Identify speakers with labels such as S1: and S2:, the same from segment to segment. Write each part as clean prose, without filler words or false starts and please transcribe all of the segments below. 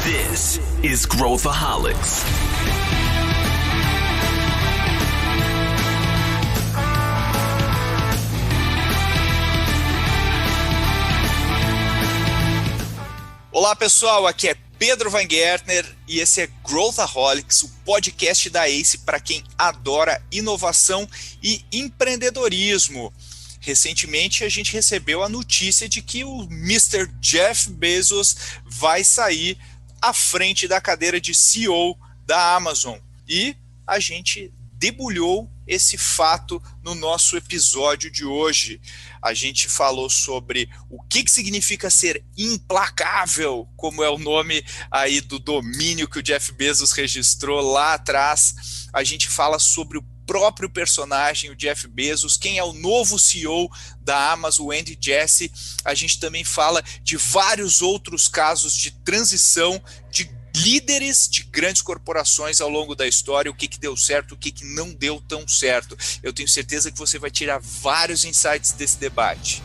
S1: This is Growthaholics.
S2: Olá pessoal, aqui é Pedro Weingärtner e esse é Growthaholics, o podcast da ACE para quem adora inovação e empreendedorismo. Recentemente a gente recebeu a notícia de que o Mr. Jeff Bezos vai sair à frente da cadeira de CEO da Amazon e a gente debulhou esse fato no nosso episódio de hoje. A gente falou sobre o que significa ser implacável, como é o nome aí do domínio que o Jeff Bezos registrou lá atrás. A gente fala sobre o próprio personagem, o Jeff Bezos, quem é o novo CEO da Amazon, o Andy Jassy. A gente também fala de vários outros casos de transição de líderes de grandes corporações ao longo da história, o que deu certo, o que não deu tão certo. Eu tenho certeza que você vai tirar vários insights desse debate.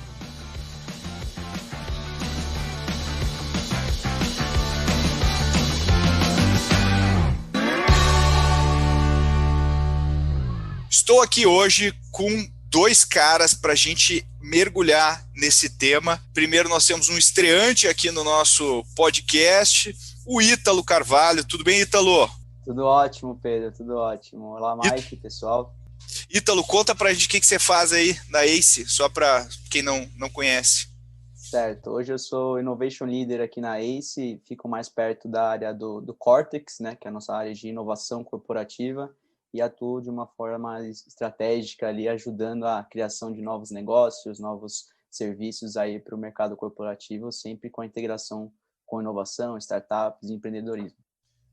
S2: Estou aqui hoje com dois caras para a gente mergulhar nesse tema. Primeiro, nós temos um estreante aqui no nosso podcast, o Ítalo Carvalho. Tudo bem, Ítalo?
S3: Tudo ótimo, Pedro, tudo ótimo. Olá, Mike, pessoal.
S2: Ítalo, conta pra gente o que você faz aí na ACE, só para quem não conhece.
S3: Certo, hoje eu sou Innovation Leader aqui na ACE, fico mais perto da área do Cortex, né, que é a nossa área de inovação corporativa, e atuo de uma forma mais estratégica ali, ajudando a criação de novos negócios, novos serviços aí para o mercado corporativo, sempre com a integração com inovação, startups e empreendedorismo.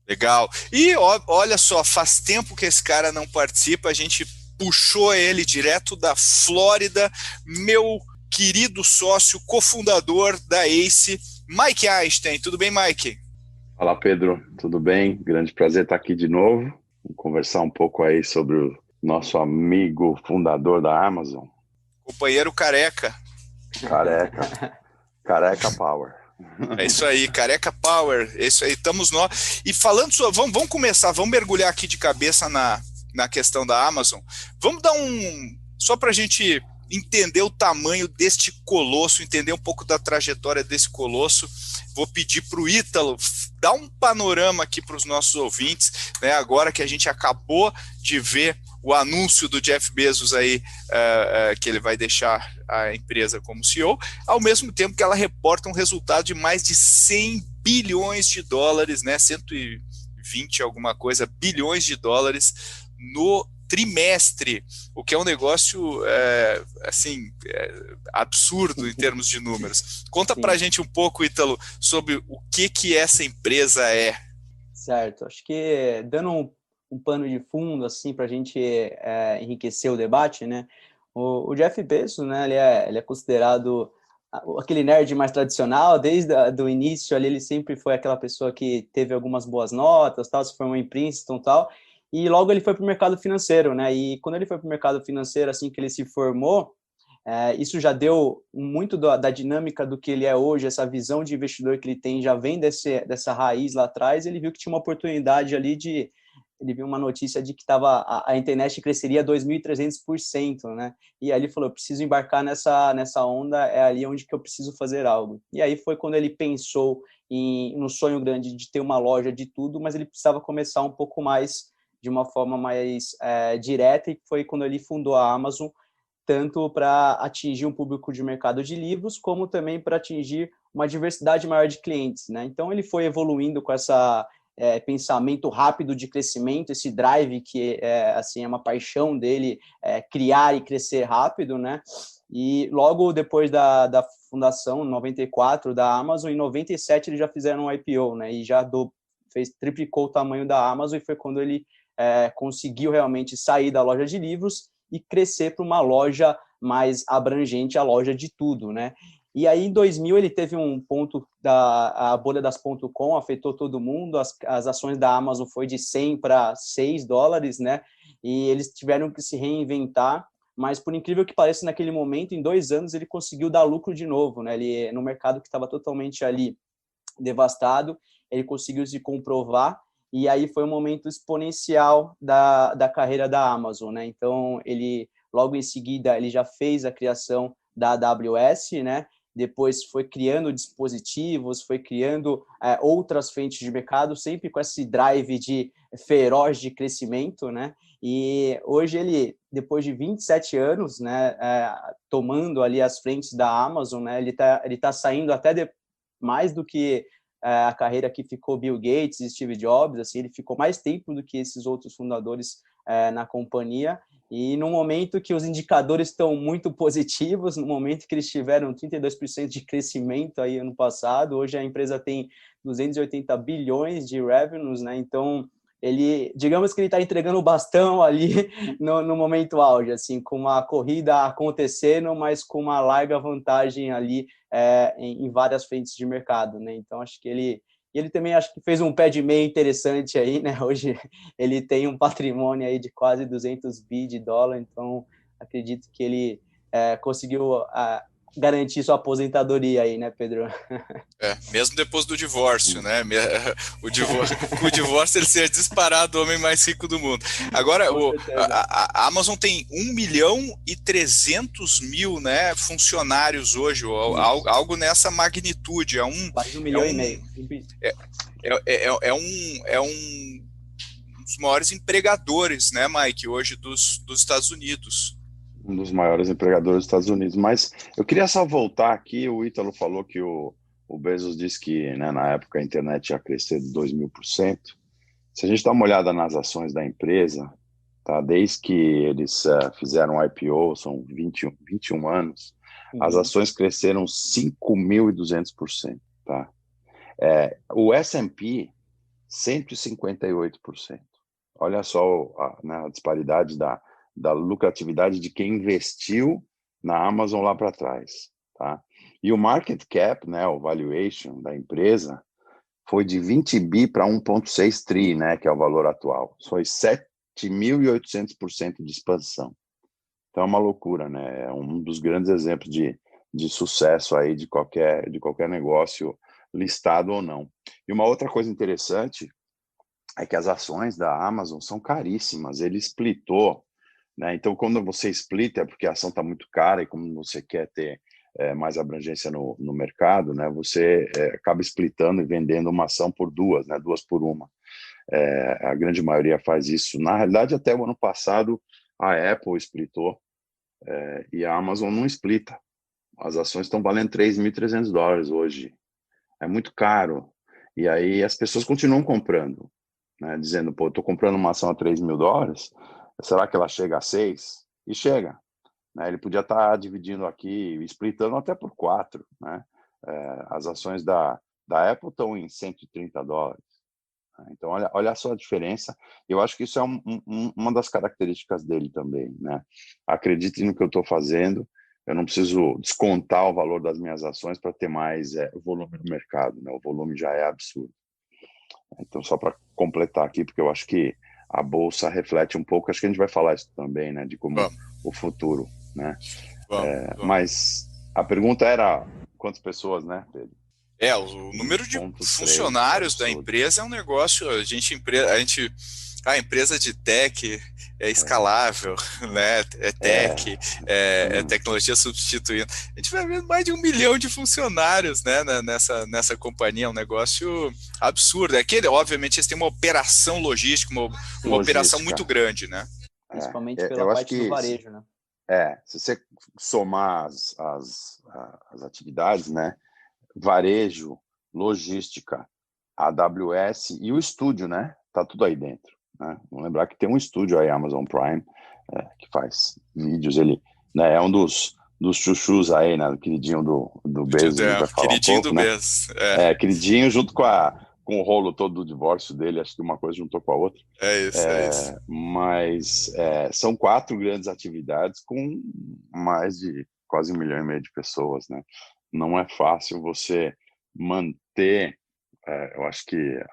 S2: Legal. E olha só, faz tempo que esse cara não participa, a gente puxou ele direto da Flórida, meu querido sócio, cofundador da ACE, Mike Einstein. Tudo bem, Mike?
S4: Olá, Pedro. Tudo bem? Grande prazer estar aqui de novo. Vamos conversar um pouco aí sobre o nosso amigo fundador da Amazon.
S2: Companheiro Careca.
S4: Careca Power.
S2: É isso aí, Careca Power, é isso aí, estamos nós. E falando sobre, vamos começar, vamos mergulhar aqui de cabeça na questão da Amazon. Vamos dar só para a gente entender o tamanho deste colosso, entender um pouco da trajetória desse colosso. Vou pedir para o Ítalo dar um panorama aqui para os nossos ouvintes, né, agora que a gente acabou de ver o anúncio do Jeff Bezos aí, que ele vai deixar a empresa como CEO, ao mesmo tempo que ela reporta um resultado de mais de 100 bilhões de dólares, né, 120 alguma coisa, bilhões de dólares no trimestre, o que é um negócio absurdo em termos de números. Conta pra gente um pouco, Ítalo, sobre o que essa empresa é.
S3: Certo, acho que dando um pano de fundo assim para a gente enriquecer o debate, né? O Jeff Bezos, né? Ele é considerado aquele nerd mais tradicional desde o início. Ali ele sempre foi aquela pessoa que teve algumas boas notas, tal, se formou em Princeton, tal. E logo ele foi para o mercado financeiro, né? E quando ele foi para o mercado financeiro, assim que ele se formou, isso já deu muito da dinâmica do que ele é hoje, essa visão de investidor que ele tem já vem dessa raiz lá atrás. Ele viu que tinha uma oportunidade ali ele viu uma notícia de que a internet cresceria 2.300%, né? E aí ele falou, eu preciso embarcar nessa onda, é ali onde que eu preciso fazer algo. E aí foi quando ele pensou no sonho grande de ter uma loja de tudo, mas ele precisava começar um pouco mais, de uma forma mais direta, e foi quando ele fundou a Amazon, tanto para atingir um público de mercado de livros, como também para atingir uma diversidade maior de clientes, né? Então ele foi evoluindo com essa pensamento rápido de crescimento, esse drive que é uma paixão dele, criar e crescer rápido, né? E logo depois da fundação, em 94, da Amazon, em 97 eles já fizeram um IPO, né? E já triplicou o tamanho da Amazon, e foi quando ele conseguiu realmente sair da loja de livros e crescer para uma loja mais abrangente, a loja de tudo, né? E aí, em 2000, ele teve um ponto a bolha das .com, afetou todo mundo, as ações da Amazon foi de 100 para 6 dólares, né? E eles tiveram que se reinventar, mas por incrível que pareça, naquele momento, em 2 anos, ele conseguiu dar lucro de novo, né? Ele, no mercado que estava totalmente ali devastado, ele conseguiu se comprovar, e aí foi um momento exponencial da carreira da Amazon, né? Então, ele, logo em seguida, ele já fez a criação da AWS, né? Depois foi criando dispositivos, foi criando outras frentes de mercado, sempre com esse drive feroz de crescimento, né? E hoje ele, depois de 27 anos, né, tomando ali as frentes da Amazon, né, ele tá saindo até mais do que a carreira que ficou Bill Gates e Steve Jobs, assim, ele ficou mais tempo do que esses outros fundadores na companhia, e no momento que os indicadores estão muito positivos, no momento que eles tiveram 32% de crescimento aí ano passado, hoje a empresa tem 280 bilhões de revenues, né? Então, digamos que ele está entregando o bastão ali no momento auge, assim, com uma corrida acontecendo, mas com uma larga vantagem ali em várias frentes de mercado, né? Então, acho que ele também acho que fez um pé de meia interessante aí, né? Hoje ele tem um patrimônio aí de quase 200 bi de dólar, então acredito que ele conseguiu garantir sua aposentadoria aí, né, Pedro?
S2: Mesmo depois do divórcio, né? Com o divórcio ele seria disparado o homem mais rico do mundo. Agora, a Amazon tem 1.300.000, né, funcionários hoje, algo nessa magnitude.
S3: Quase 1,5 milhão.
S2: É um dos maiores empregadores, né, Mike, hoje dos Estados Unidos.
S4: Um dos maiores empregadores dos Estados Unidos. Mas eu queria só voltar aqui, o Ítalo falou que o Bezos disse que, né, na época a internet ia crescer de 2.000%. Se a gente dá uma olhada nas ações da empresa, tá, desde que eles fizeram o IPO, são 21 anos, as ações cresceram 5.200%. Tá? O S&P, 158%. Olha só a disparidade da lucratividade de quem investiu na Amazon lá para trás. Tá? E o market cap, né, o valuation da empresa, foi de 20 bi para 1,6 tri, né, que é o valor atual. Foi 7.800% de expansão. Então é uma loucura, né? É um dos grandes exemplos de sucesso aí de qualquer negócio listado ou não. E uma outra coisa interessante é que as ações da Amazon são caríssimas. Ele splitou, né? Então, quando você splita, é porque a ação está muito cara e como você quer ter mais abrangência no mercado, né? Você acaba splitando e vendendo uma ação por duas, né? Duas por uma. A grande maioria faz isso. Na realidade, até o ano passado, a Apple splitou e a Amazon não splita. As ações estão valendo $3.300 hoje. É muito caro. E aí as pessoas continuam comprando, né? Dizendo, pô, eu estou comprando uma ação a $3.000, será que ela chega a 6? E chega. Né? Ele podia estar dividindo aqui, splitando até por 4. Né? As ações da Apple estão em $130. Então, olha só a diferença. Eu acho que isso é uma das características dele também. Né? Acredite no que eu estou fazendo. Eu não preciso descontar o valor das minhas ações para ter mais volume no mercado. Né? O volume já é absurdo. Então, só para completar aqui, porque eu acho que a Bolsa reflete um pouco, acho que a gente vai falar isso também, né? De como o futuro, né?
S2: Vamos.
S4: Mas a pergunta era quantas pessoas, né, Pedro?
S2: O número de funcionários da empresa é um negócio, a empresa de tech é escalável, né? É tech, é tecnologia substituindo. A gente vai ver mais de 1 milhão de funcionários, né, nessa companhia, um negócio absurdo. Obviamente, eles têm uma operação logística, uma operação muito grande, né?
S3: Principalmente pela parte do varejo, né?
S4: Se você somar as atividades, né? Varejo, logística, AWS e o estúdio, né? Tá tudo aí dentro. Né? Vamos lembrar que tem um estúdio aí, Amazon Prime, que faz vídeos. Ele, né, é um dos chuchus aí, né? Queridinho do Bezos. Vai falar
S2: queridinho
S4: um pouco,
S2: do
S4: né?
S2: Bezos.
S4: Queridinho junto com o rolo todo do divórcio dele. Acho que uma coisa juntou com a outra.
S2: É isso.
S4: Mas são 4 grandes atividades com mais de quase 1,5 milhão de pessoas, né? Não é fácil você manter, eu acho que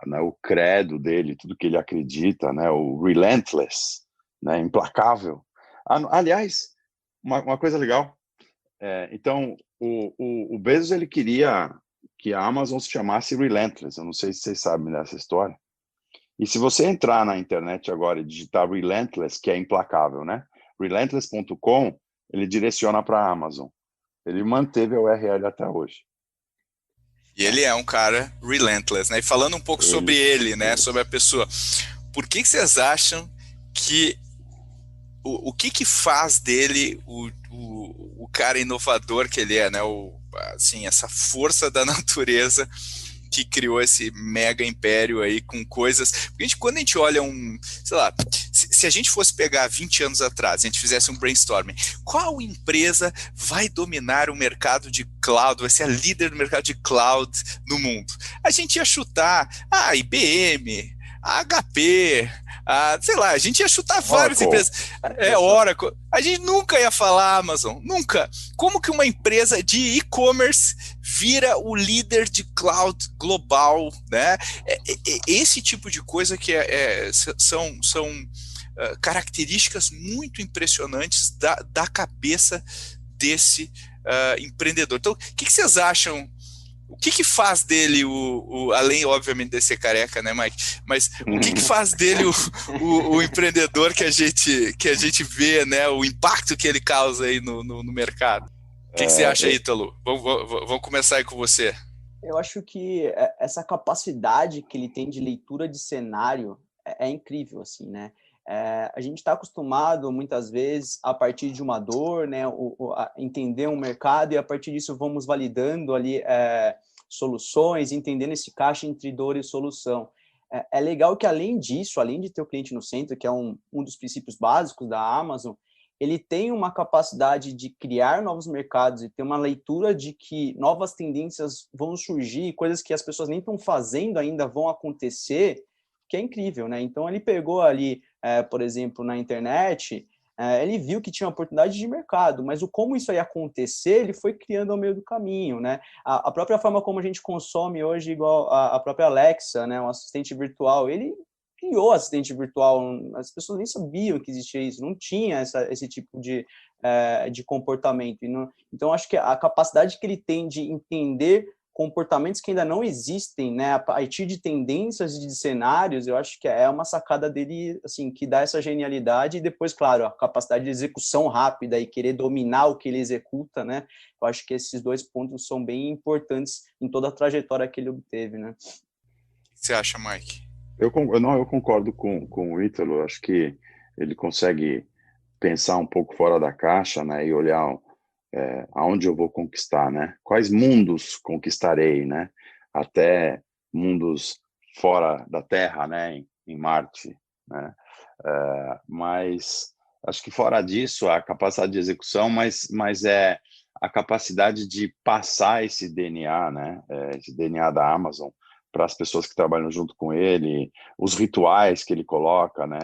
S4: né, o credo dele, tudo que ele acredita, né, o relentless, né, implacável. Aliás, uma coisa legal, então o Bezos ele queria que a Amazon se chamasse Relentless. Eu não sei se vocês sabem dessa história. E se você entrar na internet agora e digitar Relentless, que é implacável, né? Relentless.com, ele direciona para a Amazon. Ele manteve a URL até hoje.
S2: E ele é um cara relentless, né? E falando um pouco sobre ele, né? Sobre a pessoa. Por que vocês acham que o que faz dele o cara inovador que ele é, né? Assim, essa força da natureza que criou esse mega império aí com coisas. Porque quando a gente olha sei lá, se a gente fosse pegar 20 anos atrás, a gente fizesse um brainstorming, qual empresa vai dominar o mercado de cloud, vai ser a líder do mercado de cloud no mundo? A gente ia chutar a IBM, a HP, sei lá, a gente ia chutar várias empresas. Oracle. A gente nunca ia falar Amazon, nunca. Como que uma empresa de e-commerce vira o líder de cloud global, né? Esse tipo de coisa que são características muito impressionantes da cabeça desse empreendedor. Então, o que vocês acham? O que faz dele, além, obviamente, de ser careca, né, Mike? Mas o que faz dele o empreendedor que a gente vê, né? O impacto que ele causa aí no mercado? O que você acha, Ítalo? Vamos começar aí com você.
S3: Eu acho que essa capacidade que ele tem de leitura de cenário é incrível, assim, né? A gente está acostumado, muitas vezes, a partir de uma dor, né, a entender um mercado, e a partir disso vamos validando ali soluções, entendendo esse caixa entre dor e solução. É legal que, além disso, além de ter o cliente no centro, que é um dos princípios básicos da Amazon, ele tem uma capacidade de criar novos mercados e ter uma leitura de que novas tendências vão surgir, coisas que as pessoas nem estão fazendo ainda vão acontecer, que é incrível, né? Então, ele pegou ali, por exemplo, na internet, ele viu que tinha uma oportunidade de mercado, mas como isso ia acontecer, ele foi criando ao meio do caminho, né? A própria forma como a gente consome hoje, igual a própria Alexa, né? Um assistente virtual, ele criou assistente virtual, as pessoas nem sabiam que existia isso, não tinha esse tipo de comportamento. Então, acho que a capacidade que ele tem de entender comportamentos que ainda não existem, né, a partir de tendências e de cenários, eu acho que é uma sacada dele, assim, que dá essa genialidade, e depois, claro, a capacidade de execução rápida e querer dominar o que ele executa, né, eu acho que esses dois pontos são bem importantes em toda a trajetória que ele obteve, né.
S2: O que você acha, Mike?
S4: Eu concordo com o Ítalo, eu acho que ele consegue pensar um pouco fora da caixa, né, e olhar aonde eu vou conquistar, né? Quais mundos conquistarei, né? Até mundos fora da Terra, né? Em Marte, né? Mas acho que fora disso, a capacidade de execução, mas é a capacidade de passar esse DNA, né? Esse DNA da Amazon para as pessoas que trabalham junto com ele, os rituais que ele coloca, né?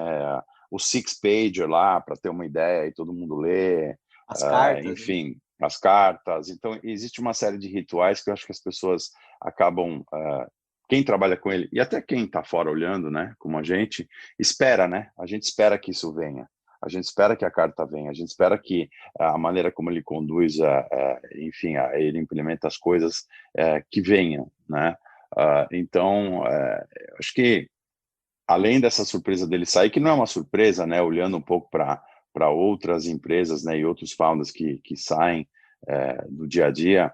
S4: O six-pager lá, para ter uma ideia e todo mundo lê.
S3: As cartas.
S4: Enfim, as cartas. Então, existe uma série de rituais que eu acho que as pessoas acabam... quem trabalha com ele, e até quem está fora olhando, né, como a gente, espera, né? A gente espera que isso venha. A gente espera que a carta venha. A gente espera que a maneira como ele conduz, enfim, ele implementa as coisas, que venham, né? Então, acho que, além dessa surpresa dele sair, que não é uma surpresa, né? Olhando um pouco para outras empresas, né, e outros founders que saem do dia a dia,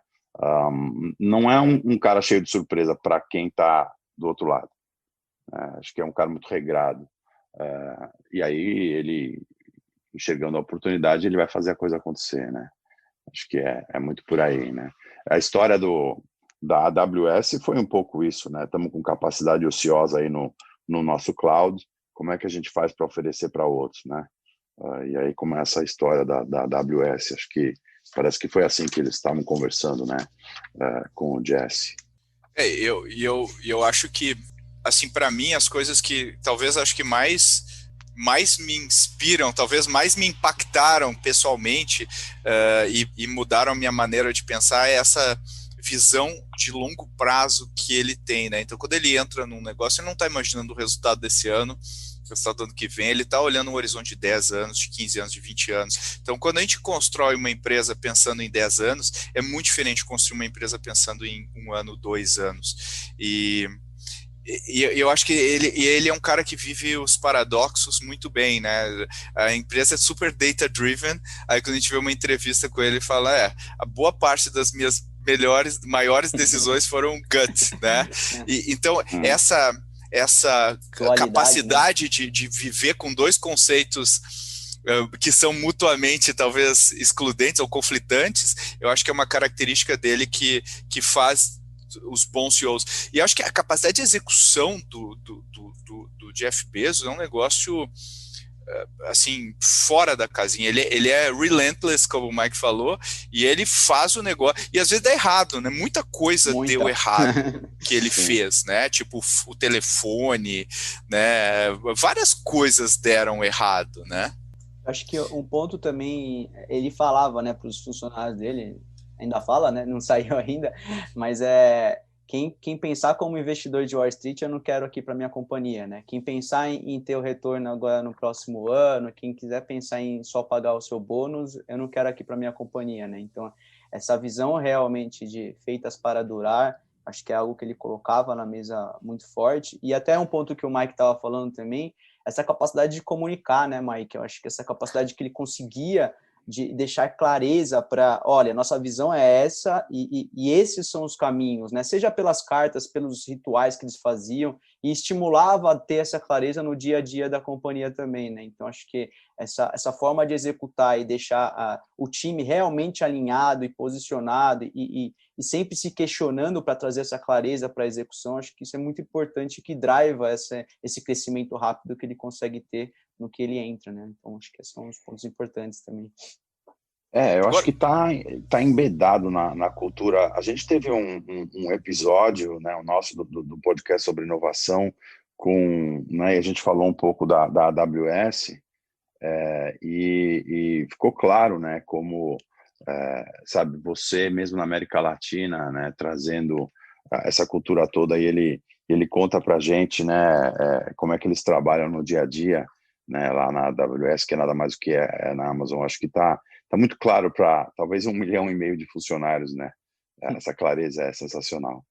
S4: não é um cara cheio de surpresa para quem está do outro lado. Acho que é um cara muito regrado. E aí, ele, enxergando a oportunidade, ele vai fazer a coisa acontecer, né? Acho que é muito por aí, né? A história da AWS foi um pouco isso, né? Estamos com capacidade ociosa aí no nosso cloud, como é que a gente faz para oferecer para outros, né? E aí começa a história da AWS. Acho que parece que foi assim que eles estavam conversando, né, com o Jesse.
S2: Eu acho que, assim, para mim, as coisas que talvez acho que mais me inspiram, talvez mais me impactaram pessoalmente e mudaram a minha maneira de pensar é essa visão de longo prazo que ele tem, né? Então, quando ele entra num negócio, ele não está imaginando o resultado desse ano, o resultado do ano que vem, ele está olhando um horizonte de 10 anos, de 15 anos, de 20 anos. Então, quando a gente constrói uma empresa pensando em 10 anos, é muito diferente de construir uma empresa pensando em 1 ano, 2 anos. E eu acho que ele é um cara que vive os paradoxos muito bem, né? A empresa é super data-driven, aí quando a gente vê uma entrevista com ele, ele fala, a boa parte das minhas maiores decisões foram gut, né? Então, essa capacidade, né, de viver com dois conceitos que são mutuamente, talvez, excludentes ou conflitantes, eu acho que é uma característica dele que faz os bons CEOs. E acho que a capacidade de execução do Jeff Bezos é um negócio assim, fora da casinha. Ele é relentless, como o Mike falou, e ele faz o negócio, e às vezes dá errado, né? Muita coisa deu errado que ele fez, né? Tipo o telefone, né? Várias coisas deram errado, né?
S3: Acho que um ponto também, ele falava, né, para os funcionários dele, ainda fala, né? Não saiu ainda, mas quem pensar como investidor de Wall Street, eu não quero aqui para minha companhia, né? Quem pensar em ter o retorno agora no próximo ano, quem quiser pensar em só pagar o seu bônus, eu não quero aqui para minha companhia, né? Então, essa visão realmente de feitas para durar, acho que é algo que ele colocava na mesa muito forte. E até um ponto que o Mike estava falando também, essa capacidade de comunicar, né, Mike? Eu acho que essa capacidade que ele conseguia de deixar clareza para, olha, nossa visão é essa e esses são os caminhos, né? Seja pelas cartas, pelos rituais que eles faziam, e estimulava a ter essa clareza no dia a dia da companhia também, né? Então, acho que essa forma de executar e deixar o time realmente alinhado e posicionado e sempre se questionando para trazer essa clareza para a execução, acho que isso é muito importante, que driva esse crescimento rápido que ele consegue ter no que ele entra, né? Então, acho que esses são os pontos importantes também.
S4: Eu acho que tá embedado na cultura. A gente teve um episódio, né, o nosso do podcast sobre inovação, né, e a gente falou um pouco da AWS, e ficou claro, né, como, sabe, você mesmo na América Latina, né, trazendo essa cultura toda, e ele conta pra gente, né, como é que eles trabalham no dia a dia, né, lá na AWS, que é nada mais do que na Amazon. Acho que tá muito claro para talvez 1,5 milhão de funcionários, né? Essa clareza é sensacional.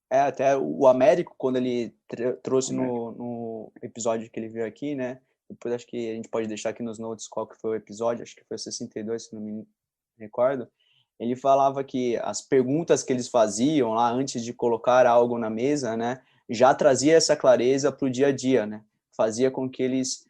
S3: Até o Américo, quando ele trouxe no episódio que ele veio aqui, né? Depois acho que a gente pode deixar aqui nos notes qual que foi o episódio, acho que foi o 62, se não me recordo. Ele falava que as perguntas que eles faziam lá antes de colocar algo na mesa, né, já trazia essa clareza para o dia a dia, né? Fazia com que eles,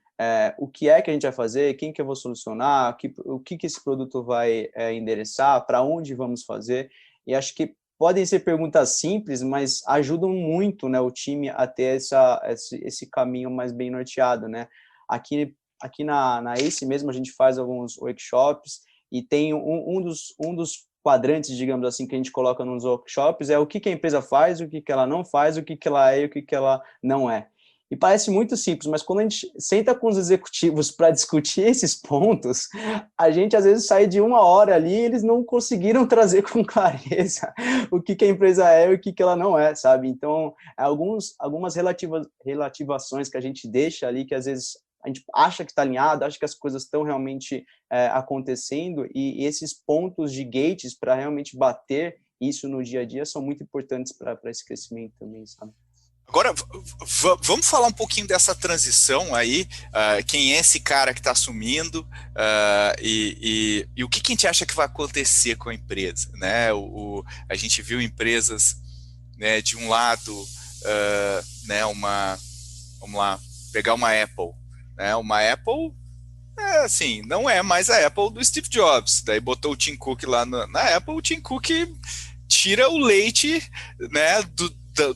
S3: o que é que a gente vai fazer, quem que eu vou solucionar, o que esse produto vai endereçar, para onde vamos fazer. E acho que podem ser perguntas simples, mas ajudam muito, né, o time a ter esse caminho mais bem norteado, né? Aqui na ACE mesmo a gente faz alguns workshops e tem um dos quadrantes, digamos assim, que a gente coloca nos workshops é o que a empresa faz, o que ela não faz, o que ela é e o que ela não é. E parece muito simples, mas quando a gente senta com os executivos para discutir esses pontos, a gente às vezes sai de 1 hora ali e eles não conseguiram trazer com clareza o que a empresa é e o que ela não é, sabe? Então, algumas relativações que a gente deixa ali, que às vezes a gente acha que está alinhado, acha que as coisas estão realmente acontecendo, e esses pontos de gates para realmente bater isso no dia a dia são muito importantes para esse crescimento também, sabe?
S2: Agora, vamos falar um pouquinho dessa transição aí, quem é esse cara que está assumindo, e o que a gente acha que vai acontecer com a empresa, né? A gente viu empresas, né, de um lado, né, vamos lá, pegar uma Apple, né? Uma Apple, assim, não é mais a Apple do Steve Jobs, daí botou o Tim Cook lá na Apple, o Tim Cook tira o leite, né,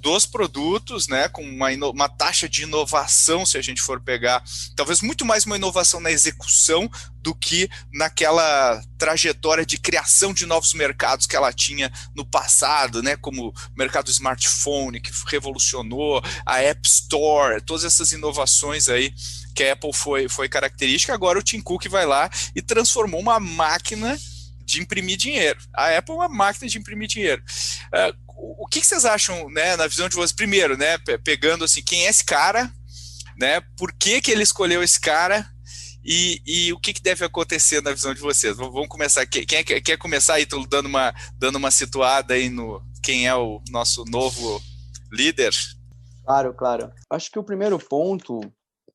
S2: dos produtos, né, com uma taxa de inovação, se a gente for pegar, talvez muito mais uma inovação na execução do que naquela trajetória de criação de novos mercados que ela tinha no passado, né, como o mercado do smartphone, que revolucionou, a App Store, todas essas inovações aí que a Apple foi característica. Agora o Tim Cook vai lá e transformou uma máquina de imprimir dinheiro. A Apple é uma máquina de imprimir dinheiro. O que vocês acham, né, na visão de vocês? Primeiro, né, pegando assim, quem é esse cara, né, por que ele escolheu esse cara e o que deve acontecer na visão de vocês? Vamos começar. Quem quer começar aí, dando uma situada aí no quem é o nosso novo líder?
S3: Claro. Acho que o primeiro ponto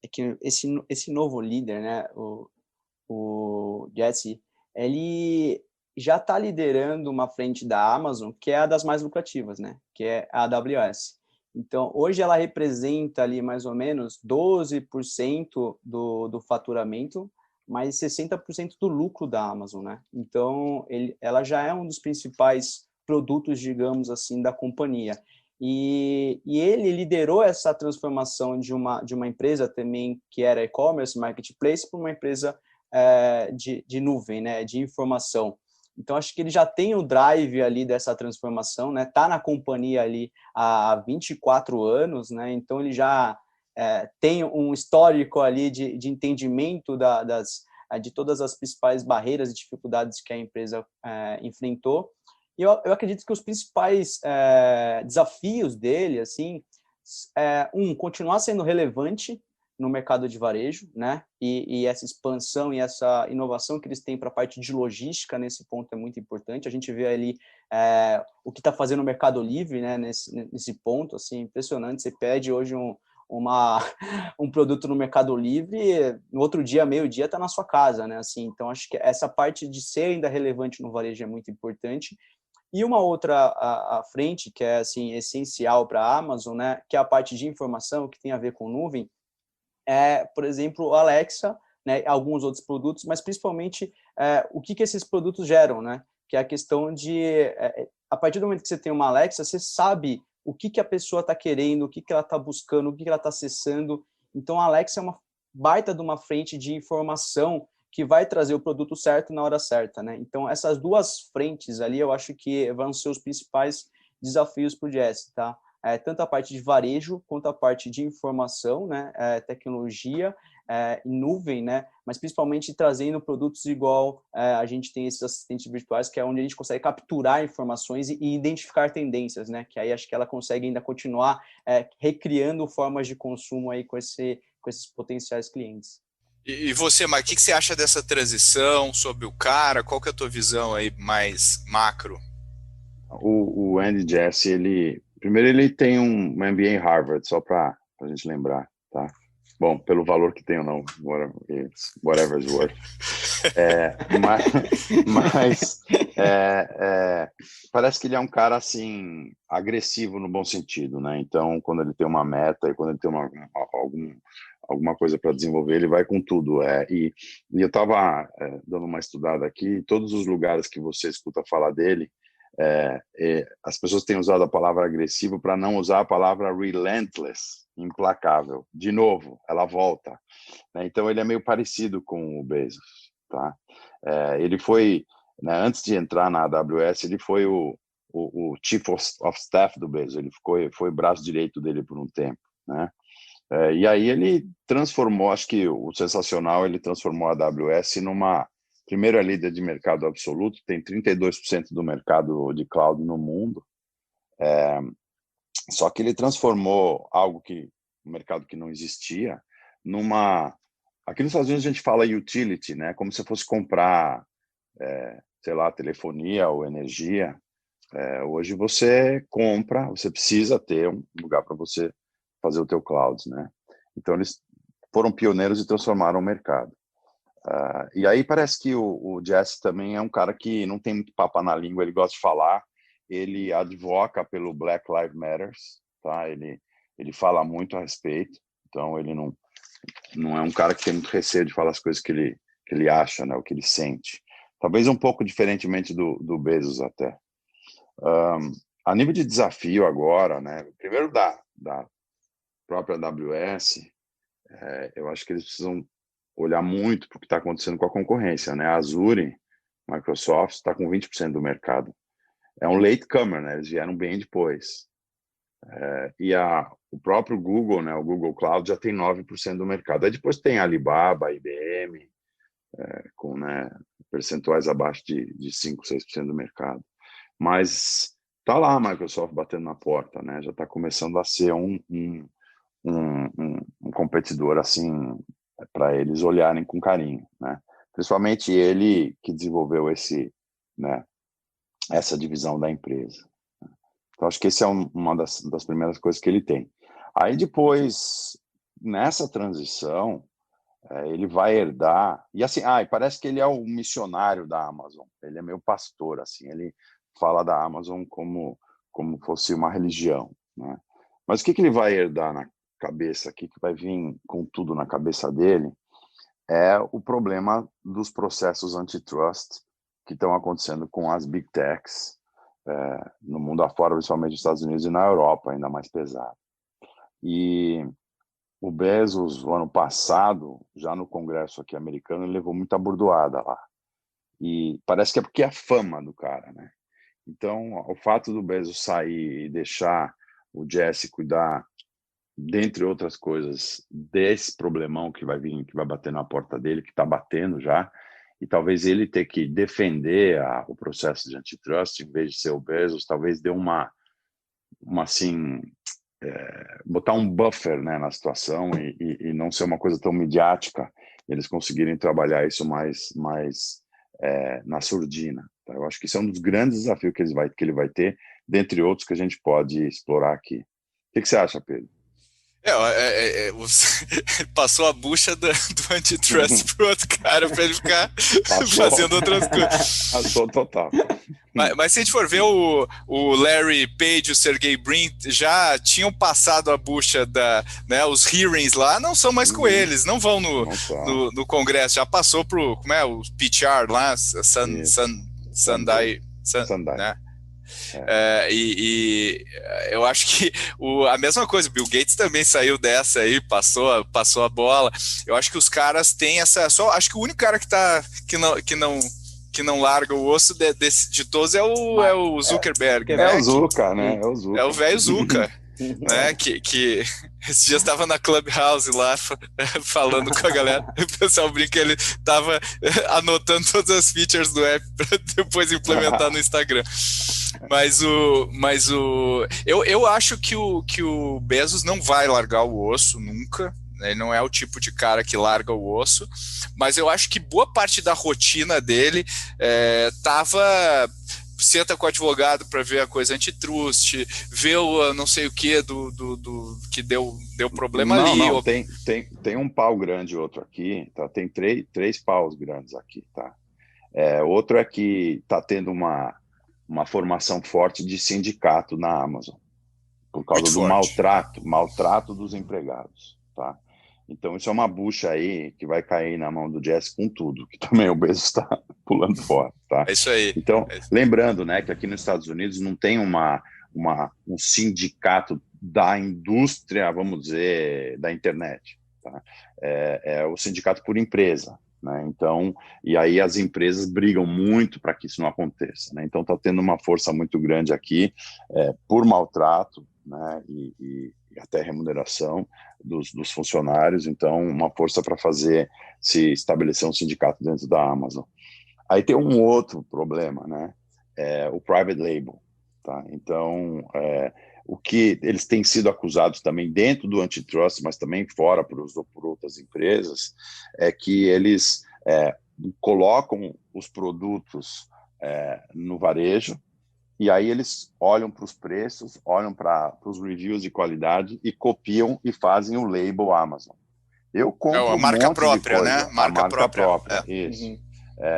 S3: é que esse novo líder, né, o Jesse, ele já está liderando uma frente da Amazon que é a das mais lucrativas, né, que é a AWS. Então, hoje ela representa ali mais ou menos 12% do faturamento, mais 60% do lucro da Amazon, né? Então, ela já é um dos principais produtos, digamos assim, da companhia. E ele liderou essa transformação de uma empresa também que era e-commerce, marketplace, para uma empresa de nuvem, né, de informação. Então, acho que ele já tem o drive ali dessa transformação, né? Tá na companhia ali há 24 anos, né? Então, ele já tem um histórico ali de entendimento de todas as principais barreiras e dificuldades que a empresa enfrentou. E eu acredito que os principais desafios dele, assim, continuar sendo relevante no mercado de varejo, né? E essa expansão e essa inovação que eles têm para a parte de logística nesse ponto é muito importante. A gente vê ali o que está fazendo o Mercado Livre, né? Nesse ponto, assim, impressionante. Você pede hoje um produto no Mercado Livre, no outro dia, meio-dia, está na sua casa, né? Assim, então, acho que essa parte de ser ainda relevante no varejo é muito importante. E uma outra à frente, que é assim, essencial para a Amazon, né? Que é a parte de informação, que tem a ver com nuvem, por exemplo, o Alexa, né, alguns outros produtos, mas principalmente o que esses produtos geram, né? Que é a questão de, a partir do momento que você tem uma Alexa, você sabe o que a pessoa está querendo, o que ela está buscando, o que ela está acessando. Então, a Alexa é uma baita de uma frente de informação que vai trazer o produto certo na hora certa, né? Então, essas duas frentes ali, eu acho que vão ser os principais desafios para o Jesse, tá? Tanto a parte de varejo quanto a parte de informação, né, tecnologia, nuvem, né, mas principalmente trazendo produtos igual a gente tem esses assistentes virtuais, que é onde a gente consegue capturar informações e identificar tendências, né, que aí acho que ela consegue ainda continuar recriando formas de consumo aí com esses potenciais clientes.
S2: E você, Mark, o que você acha dessa transição sobre o cara? Qual que é a tua visão aí mais macro?
S4: O Andy Jassy, primeiro ele tem um MBA em Harvard, só para a gente lembrar, tá? Bom, pelo valor que tem ou não, whatever it's worth. Mas parece que ele é um cara, assim, agressivo no bom sentido, né? Então, quando ele tem uma meta e quando ele tem alguma coisa para desenvolver, ele vai com tudo. E eu estava dando uma estudada aqui, todos os lugares que você escuta falar dele, as pessoas têm usado a palavra agressivo para não usar a palavra relentless, implacável. De novo, ela volta, né? Então ele é meio parecido com o Bezos, tá? Ele foi, né, antes de entrar na AWS, ele foi o Chief of Staff do Bezos. Ele foi braço direito dele por um tempo, né? E aí ele transformou, acho que o sensacional, ele transformou a AWS numa primeira líder de mercado absoluto, tem 32% do mercado de cloud no mundo. Só que ele transformou um mercado que não existia, aqui nos Estados Unidos a gente fala utility, né? Como se fosse comprar, sei lá, telefonia ou energia. Hoje você compra, você precisa ter um lugar para você fazer o teu cloud, né? Então eles foram pioneiros e transformaram o mercado. E aí parece que o Jesse também é um cara que não tem muito papo na língua, ele gosta de falar, ele advoca pelo Black Lives Matter, tá? Ele fala muito a respeito, então ele não é um cara que tem muito receio de falar as coisas que ele acha, né? O que ele sente. Talvez um pouco diferentemente do Bezos até. A nível de desafio agora, né? Primeiro da própria AWS, eu acho que eles precisam olhar muito para o que está acontecendo com a concorrência, né? A Azure, Microsoft, está com 20% do mercado. É um latecomer, né? Eles vieram bem depois. E o próprio Google, né? O Google Cloud já tem 9% do mercado. Aí depois tem a Alibaba, a IBM, com, né, percentuais abaixo de 5, 6% do mercado. Mas tá lá a Microsoft batendo na porta, né? Já está começando a ser um competidor assim para eles olharem com carinho, né? Principalmente ele que desenvolveu né, essa divisão da empresa. Então acho que esse é uma das primeiras coisas que ele tem. Aí depois, nessa transição, ele vai herdar, e assim, e parece que ele é o missionário da Amazon, ele é meio pastor, assim, ele fala da Amazon como fosse uma religião, né? Mas o que ele vai herdar na cabeça, o que vai vir com tudo na cabeça dele, é o problema dos processos antitrust que estão acontecendo com as big techs no mundo afora, principalmente nos Estados Unidos e na Europa, ainda mais pesado. E o Bezos, no ano passado, já no Congresso aqui americano, ele levou muita bordoada lá. E parece que é porque é a fama do cara, né? Então, o fato do Bezos sair e deixar o Jesse cuidar, dentre outras coisas, desse problemão que vai vir, que vai bater na porta dele, que está batendo já, e talvez ele ter que defender o processo de antitrust, em vez de ser o Bezos, talvez dê uma assim, botar um buffer, né, na situação e não ser uma coisa tão midiática, eles conseguirem trabalhar isso mais na surdina. Tá? Eu acho que isso é um dos grandes desafios que ele vai ter, dentre outros que a gente pode explorar aqui. O que você acha, Pedro?
S2: Você passou a bucha do antitrust pro outro cara para ele ficar fazendo outras coisas.
S4: Passou total.
S2: Mas se a gente for ver o Larry Page e o Sergey Brin já tinham passado a bucha né, os hearings lá, não são mais com eles, não vão no Congresso, já passou pro, como é, o PR lá, Sundai, né? E eu acho que a mesma coisa, o Bill Gates também saiu dessa aí, passou a bola. Eu acho que os caras têm acho que o único cara que não larga o osso de todos é o Zuckerberg.
S4: É o Zucca, né? É o Zucca.
S2: É o velho Zucca. Né, que esses dias estava na Clubhouse lá falando com a galera, o pessoal brinca que ele estava anotando todas as features do app para depois implementar no Instagram. Mas eu acho que o Bezos não vai largar o osso nunca. Ele não é o tipo de cara que larga o osso, mas eu acho que boa parte da rotina dele senta com o advogado para ver a coisa antitrust, ver o não sei o que que deu problema ali.
S4: Não, tem um pau grande outro aqui, tá? Tem três paus grandes aqui, tá? Outro é que está tendo uma formação forte de sindicato na Amazon, por causa do maltrato dos empregados, tá? Então isso é uma bucha aí que vai cair na mão do Jesse com tudo, que também o Bezos está pulando fora, tá?
S2: É isso aí.
S4: Então, lembrando, né, que aqui nos Estados Unidos não tem um sindicato da indústria, vamos dizer, da internet, tá? É o sindicato por empresa, né? Então, e aí as empresas brigam muito para que isso não aconteça, né? Então está tendo uma força muito grande aqui por maltrato, né? E até remuneração dos funcionários, então uma força para se estabelecer um sindicato dentro da Amazon. Aí tem um outro problema, né? O private label, tá? Então, o que eles têm sido acusados também dentro do antitrust, mas também fora por outras empresas, é que eles colocam os produtos no varejo, e aí eles olham para os preços, olham para os reviews de qualidade e copiam e fazem o label Amazon. Eu compro
S2: a marca
S4: monte
S2: própria,
S4: de coisa,
S2: né? Marca própria.
S4: Isso. Uhum.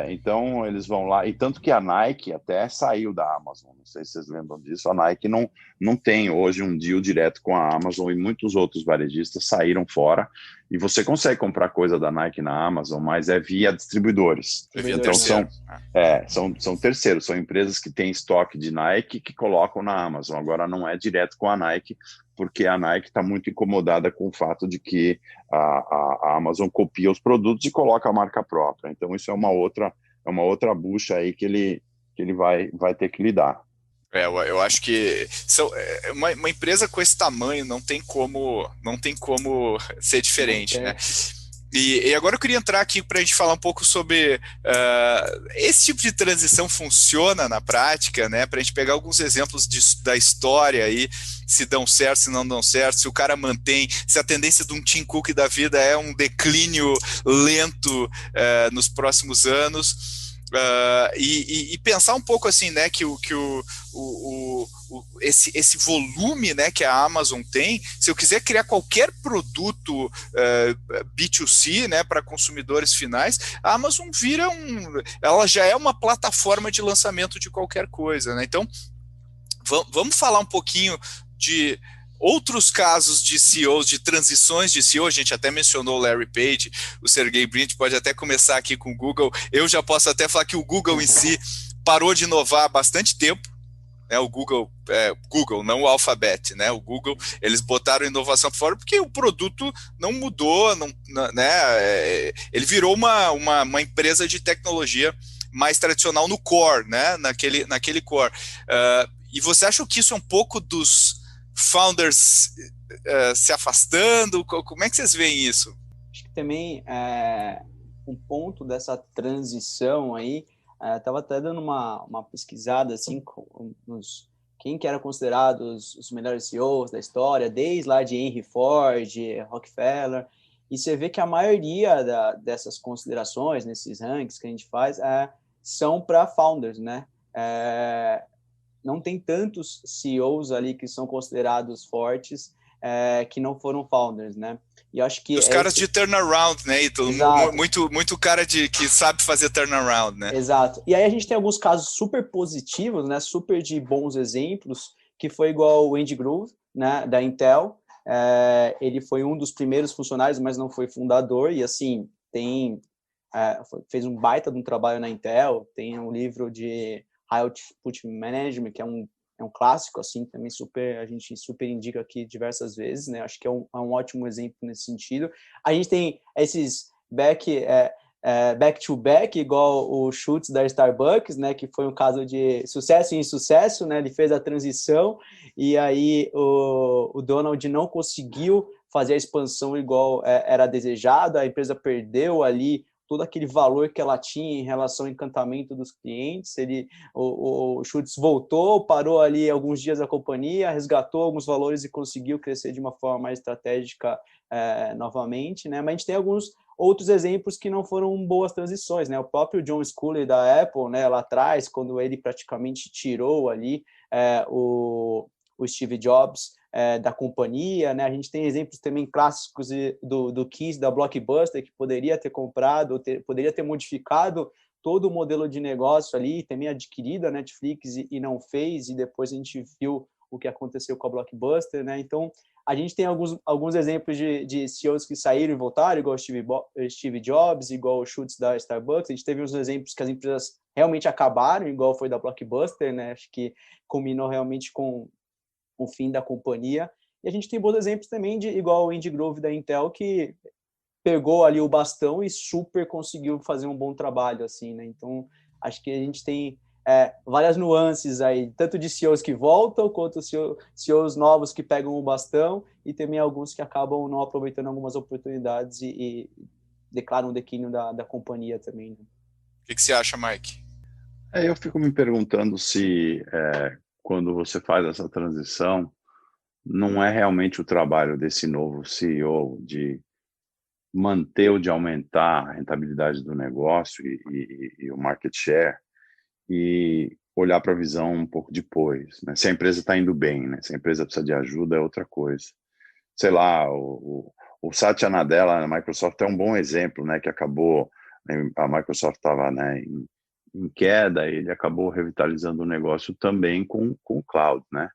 S4: Então eles vão lá, e tanto que a Nike até saiu da Amazon, não sei se vocês lembram disso, a Nike não tem hoje um deal direto com a Amazon, e muitos outros varejistas saíram fora, e você consegue comprar coisa da Nike na Amazon, mas é via distribuidores. Então são terceiros, são empresas que têm estoque de Nike que colocam na Amazon, agora não é direto com a Nike, porque a Nike está muito incomodada com o fato de que a Amazon copia os produtos e coloca a marca própria. Então isso é uma outra bucha aí que ele vai ter que lidar.
S2: Eu acho que uma empresa com esse tamanho não tem como ser diferente, né? E agora eu queria entrar aqui para a gente falar um pouco sobre esse tipo de transição funciona na prática, né? Para a gente pegar alguns exemplos da história aí, se dão certo, se não dão certo, se o cara mantém, se a tendência de um Tim Cook da vida é um declínio lento nos próximos anos. E pensar um pouco assim, né, que esse volume, né, que a Amazon tem, se eu quiser criar qualquer produto B2C, né, para consumidores finais, a Amazon ela já é uma plataforma de lançamento de qualquer coisa, né? Então, vamos falar um pouquinho de outros casos de CEOs, de transições de CEO. A gente até mencionou o Larry Page, o Sergey Brin, pode até começar aqui com o Google. Eu já posso até falar que o Google em si parou de inovar há bastante tempo, né? O Google, não o Alphabet, né? O Google, eles botaram inovação fora porque o produto não mudou, né? Ele virou uma empresa de tecnologia mais tradicional no core, né? Naquele core. E você acha que isso é um pouco dos founders se afastando? Como é que vocês veem isso?
S3: Acho que também um ponto dessa transição aí, estava até dando uma pesquisada assim, quem que era considerado os melhores CEOs da história, desde lá de Henry Ford, Rockefeller, e você vê que a maioria dessas considerações, nesses rankings que a gente faz, são para founders, né? Não tem tantos CEOs ali que são considerados fortes que não foram founders, né? E eu acho que
S2: os caras de turnaround, né? Muito cara que sabe fazer turnaround, né?
S3: Exato. E aí a gente tem alguns casos super positivos, né? Super de bons exemplos, que foi igual o Andy Grove, né? Da Intel. Ele foi um dos primeiros funcionários, mas não foi fundador. E assim fez um baita de um trabalho na Intel. Tem um livro de High Output Management, que é um clássico, assim, também a gente super indica aqui diversas vezes, né? Acho que é um ótimo exemplo nesse sentido. A gente tem esses back-to-back, igual o Schultz da Starbucks, né? Que foi um caso de sucesso e insucesso, né? Ele fez a transição e aí o Donald não conseguiu fazer a expansão igual era desejado, a empresa perdeu ali todo aquele valor que ela tinha em relação ao encantamento dos clientes. O Schultz voltou, parou ali alguns dias a companhia, resgatou alguns valores e conseguiu crescer de uma forma mais estratégica novamente, né? Mas a gente tem alguns outros exemplos que não foram boas transições, né? O próprio John Sculley da Apple, né, lá atrás, quando ele praticamente tirou ali o Steve Jobs da companhia, né? A gente tem exemplos também clássicos do Kiss, da Blockbuster, que poderia ter comprado, poderia ter modificado todo o modelo de negócio ali, também adquirido a Netflix e não fez, e depois a gente viu o que aconteceu com a Blockbuster, né? Então, a gente tem alguns exemplos de CEOs que saíram e voltaram, igual o Steve Jobs, igual o Schultz da Starbucks. A gente teve uns exemplos que as empresas realmente acabaram, igual foi da Blockbuster, né? Acho que culminou realmente com o fim da companhia. E a gente tem bons exemplos também igual o Andy Grove da Intel, que pegou ali o bastão e super conseguiu fazer um bom trabalho, assim, né? Então, acho que a gente tem várias nuances aí, tanto de CEOs que voltam, quanto CEOs novos que pegam o bastão, e também alguns que acabam não aproveitando algumas oportunidades e declaram o declínio da companhia também. Né?
S2: O que você acha, Mike?
S4: Eu fico me perguntando se quando você faz essa transição, não é realmente o trabalho desse novo CEO de manter ou de aumentar a rentabilidade do negócio e o market share e olhar para a visão um pouco depois, né? Se a empresa está indo bem, né? Se a empresa precisa de ajuda, é outra coisa. Sei lá, o Satya Nadella na Microsoft é um bom exemplo, né? Que acabou, a Microsoft estava, né, em queda, e ele acabou revitalizando o negócio também com o cloud, né?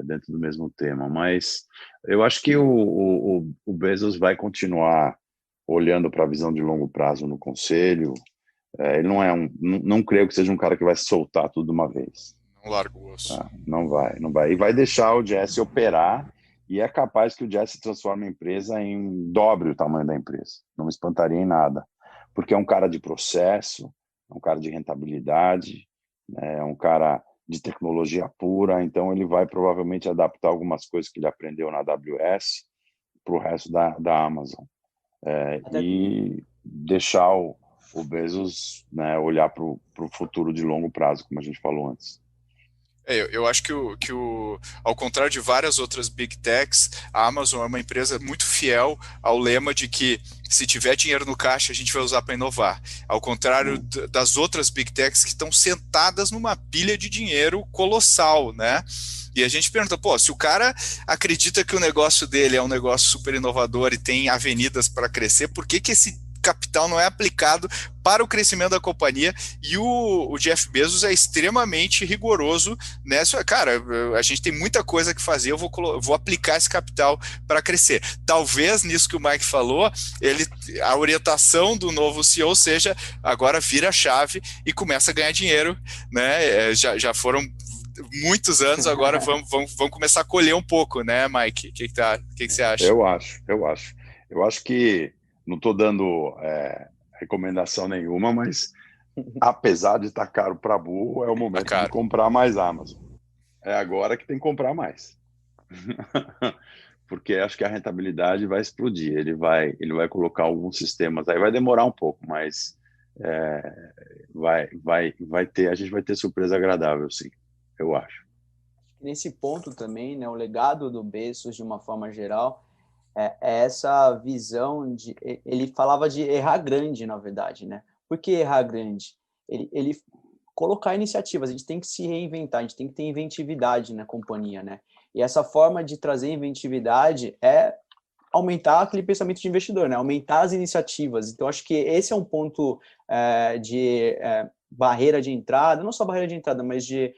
S4: Dentro do mesmo tema. Mas eu acho que o Bezos vai continuar olhando para a visão de longo prazo no conselho. Ele não creio que seja um cara que vai soltar tudo de uma vez.
S2: Não larga o osso.
S4: Não vai. E vai deixar o Jesse operar, e é capaz que o Jesse transforme a empresa em dobre o tamanho da empresa. Não me espantaria em nada. Porque é um cara de processo, é um cara de rentabilidade, é um cara de tecnologia pura, então ele vai provavelmente adaptar algumas coisas que ele aprendeu na AWS para o resto da Amazon. e deixar o Bezos, né, olhar para o futuro de longo prazo, como a gente falou antes.
S2: Eu acho que ao contrário de várias outras Big Techs, a Amazon é uma empresa muito fiel ao lema de que se tiver dinheiro no caixa, a gente vai usar para inovar. Ao contrário das outras Big Techs que estão sentadas numa pilha de dinheiro colossal, né? E a gente pergunta, pô, se o cara acredita que o negócio dele é um negócio super inovador e tem avenidas para crescer, por que esse capital não é aplicado para o crescimento da companhia? E o Jeff Bezos é extremamente rigoroso nessa. Cara, a gente tem muita coisa que fazer, eu vou aplicar esse capital para crescer. Talvez nisso que o Mike falou, a orientação do novo CEO seja agora vira a chave e começa a ganhar dinheiro, né? Já foram muitos anos, agora vamos começar a colher um pouco, né, Mike? O que você acha?
S4: Eu acho que não estou dando recomendação nenhuma, mas apesar de estar caro para burro, é o momento de comprar mais Amazon. É agora que tem que comprar mais. Porque acho que a rentabilidade vai explodir. Ele vai colocar alguns sistemas aí, vai demorar um pouco, mas a gente vai ter surpresa agradável, sim, eu acho.
S3: Nesse ponto também, né, o legado do Bezos, de uma forma geral, é essa visão de... Ele falava de errar grande, na verdade, né? Por que errar grande? Ele colocar iniciativas, a gente tem que se reinventar, a gente tem que ter inventividade na companhia, né? E essa forma de trazer inventividade é aumentar aquele pensamento de investidor, né? Aumentar as iniciativas. Então, acho que esse é um ponto de barreira de entrada, não só barreira de entrada, mas de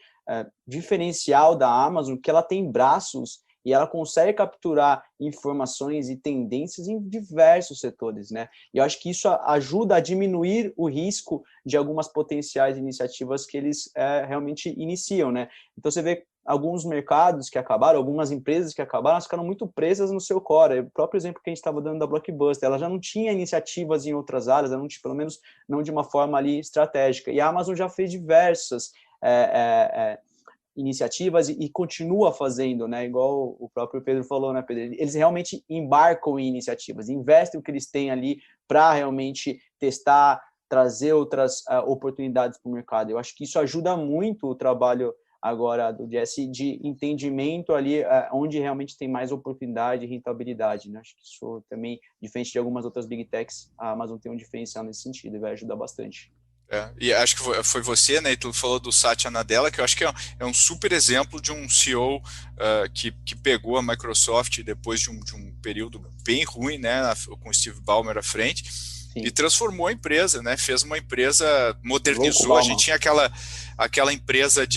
S3: diferencial da Amazon, que ela tem braços e ela consegue capturar informações e tendências em diversos setores, né? E eu acho que isso ajuda a diminuir o risco de algumas potenciais iniciativas que eles realmente iniciam, né? Então, você vê alguns mercados que acabaram, algumas empresas que acabaram, elas ficaram muito presas no seu core. O próprio exemplo que a gente estava dando da Blockbuster, ela já não tinha iniciativas em outras áreas, ela não tinha, pelo menos não de uma forma ali estratégica. E a Amazon já fez diversas iniciativas e continua fazendo, né? Igual o próprio Pedro falou, né, Pedro? Eles realmente embarcam em iniciativas, investem o que eles têm ali para realmente testar, trazer outras oportunidades para o mercado. Eu acho que isso ajuda muito o trabalho agora do Jesse de entendimento ali onde realmente tem mais oportunidade e rentabilidade, né? Acho que isso também, diferente de algumas outras Big Techs, a Amazon tem um diferencial nesse sentido e vai ajudar bastante.
S2: E acho que foi você, né, e tu falou do Satya Nadella, que eu acho que é um super exemplo de um CEO que pegou a Microsoft depois de um período bem ruim, né, com o Steve Ballmer à frente. Sim. E transformou a empresa, né, fez uma empresa, modernizou. A gente tinha aquela empresa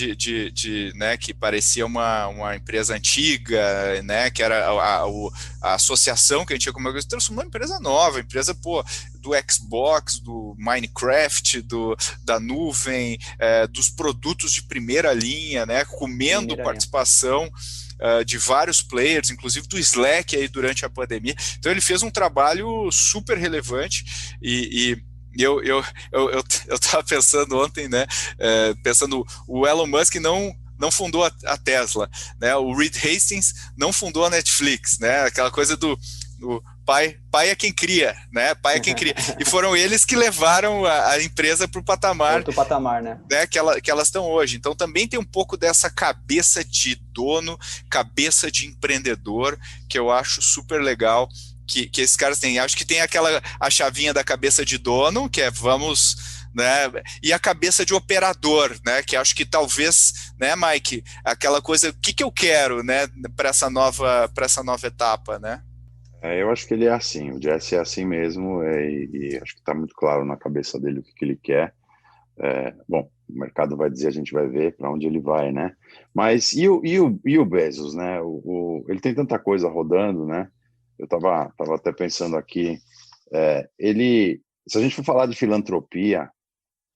S2: né, que parecia uma empresa antiga, né, que era a associação que a gente tinha com a Microsoft, transformou uma empresa nova, empresa, do Xbox, do Minecraft, da nuvem, dos produtos de primeira linha, né, comendo participação de vários players, inclusive do Slack aí durante a pandemia. Então ele fez um trabalho super relevante e eu estava pensando ontem, né, pensando, o Elon Musk não fundou a Tesla, né, o Reed Hastings não fundou a Netflix, né, aquela coisa do pai é quem cria, né? Pai é quem cria. E foram eles que levaram a empresa para o patamar,
S3: outro patamar, né?
S2: Que elas estão hoje. Então também tem um pouco dessa cabeça de dono, cabeça de empreendedor, que eu acho super legal que esses caras têm. Acho que tem a chavinha da cabeça de dono, que é vamos, né? E a cabeça de operador, né? Que acho que talvez, né, Mike, aquela coisa, o que eu quero, né, para essa nova etapa, né?
S4: Eu acho que ele é assim, o Jesse é assim mesmo, e acho que está muito claro na cabeça dele o que ele quer. Bom, o mercado vai dizer, a gente vai ver para onde ele vai, né? Mas e o Bezos, né? Ele tem tanta coisa rodando, né? Eu estava até pensando aqui, se a gente for falar de filantropia,